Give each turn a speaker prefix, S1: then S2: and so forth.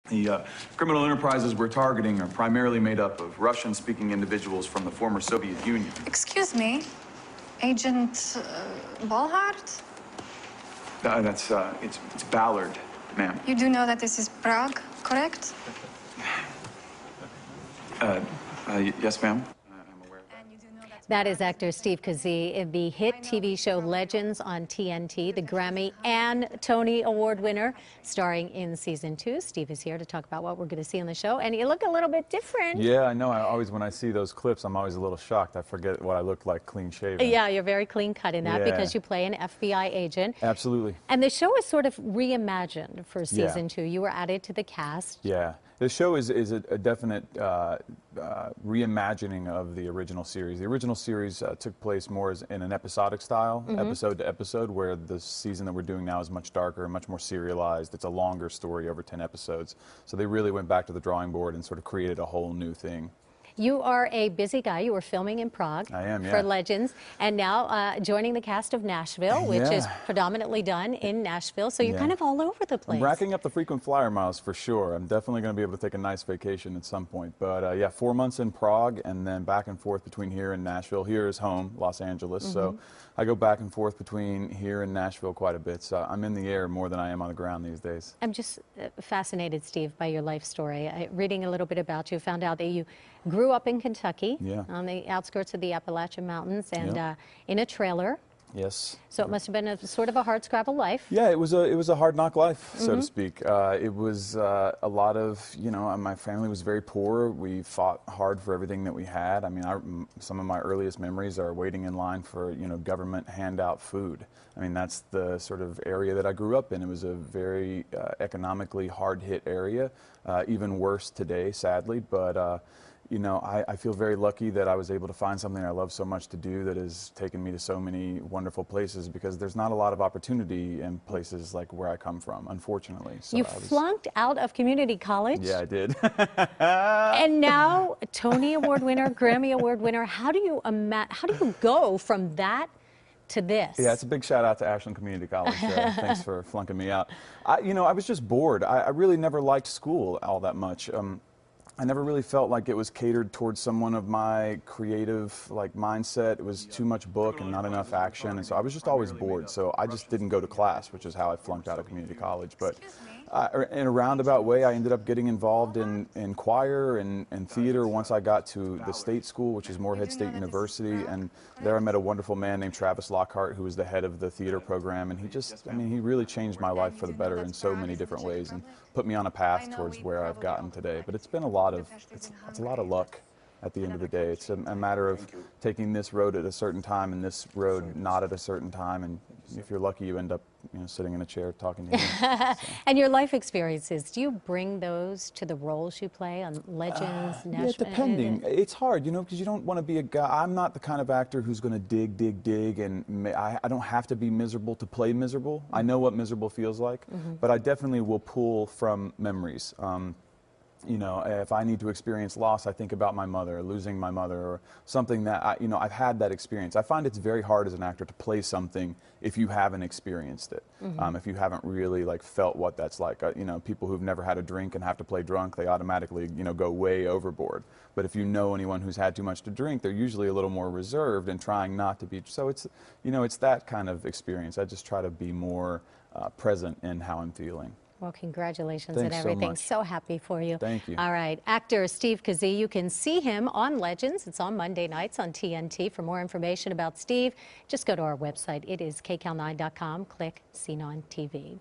S1: The criminal enterprises we're targeting are primarily made up of Russian-speaking individuals from the former Soviet Union.
S2: Excuse me, Agent Ballhart?
S1: It's Ballard, ma'am.
S2: You do know that this is Prague, correct?
S1: Yes, ma'am.
S3: That is actor Steve Kazee in the hit TV show Legends on TNT, the Grammy and Tony Award winner, starring in season 2. Steve is here to talk about what we're going to see on the show, and you look a little bit different.
S4: Yeah, I know. When I see those clips, I'm always a little shocked. I forget what I look like clean shaven.
S3: Yeah, you're very clean cut in that because you play an FBI agent.
S4: Absolutely.
S3: And the show is sort of reimagined for season 2. You were added to the cast.
S4: Yeah. The show is a definite reimagining of the original series. The original series took place more as in an episodic style, episode to episode, where the season that we're doing now is much darker, much more serialized. It's a longer story over 10 episodes. So they really went back to the drawing board and sort of created a whole new thing.
S3: You are a busy guy. You were filming in Prague for Legends, and now joining the cast of Nashville, which is predominantly done in Nashville. So you're kind of all over the place.
S4: I'm racking up the frequent flyer miles for sure. I'm definitely going to be able to take a nice vacation at some point. But yeah, 4 months in Prague and then back and forth between here and Nashville. Here is home, Los Angeles. So I go back and forth between here and Nashville quite a bit. So I'm in the air more than I am on the ground these days.
S3: I'm just fascinated, Steve, by your life story. Reading a little bit about you, found out that you grew up in Kentucky, on the outskirts of the Appalachian Mountains, and in a trailer.
S4: Yes.
S3: So it must have been a sort of a hardscrabble life.
S4: Yeah, it was a hard knock life, so to speak. It was a lot of, my family was very poor. We fought hard for everything that we had. I mean, some of my earliest memories are waiting in line for, government handout food. I mean, that's the sort of area that I grew up in. It was a very economically hard-hit area, even worse today, sadly, but I feel very lucky that I was able to find something I love so much to do that has taken me to so many wonderful places, because there's not a lot of opportunity in places like where I come from, unfortunately. So
S3: you flunked out of community college?
S4: Yeah, I did.
S3: And now, Tony Award winner, Grammy Award winner. How do you go from that to this?
S4: Yeah, it's a big shout out to Ashland Community College. Thanks for flunking me out. I was just bored. I really never liked school all that much. I never really felt like it was catered towards someone of my creative mindset. It was too much book and not enough action, and so I was just always bored. So I just didn't go to class, which is how I flunked out of community college. But in a roundabout way, I ended up getting involved in choir and theater once I got to the state school, which is Morehead State University, and there I met a wonderful man named Travis Lockhart, who was the head of the theater program, and he really changed my life for the better in so many different ways and put me on a path towards where I've gotten today. But it's been it's a lot of luck at the end of the day. It's a matter of taking this road at a certain time and this road not at a certain time, and if you're lucky, you end up sitting in a chair talking to him.
S3: And your life experiences, do you bring those to the roles you play on Legends, Nashville?
S4: Yeah, depending. It's hard, because you don't want to be a guy. I'm not the kind of actor who's going to dig, and I don't have to be miserable to play miserable. I know what miserable feels like, but I definitely will pull from memories. If I need to experience loss, I think about my mother, losing my mother, or something that, I've had that experience. I find it's very hard as an actor to play something if you haven't experienced it, if you haven't really felt what that's like. People who've never had a drink and have to play drunk, they automatically, go way overboard. But if you know anyone who's had too much to drink, they're usually a little more reserved and trying not to be. So it's, it's that kind of experience. I just try to be more present in how I'm feeling.
S3: Well, congratulations
S4: and
S3: everything.
S4: So
S3: happy for you.
S4: Thank you.
S3: All right. Actor Steve Kazee, you can see him on Legends. It's on Monday nights on TNT. For more information about Steve, just go to our website. It is kcal9.com. Click Seen on TV.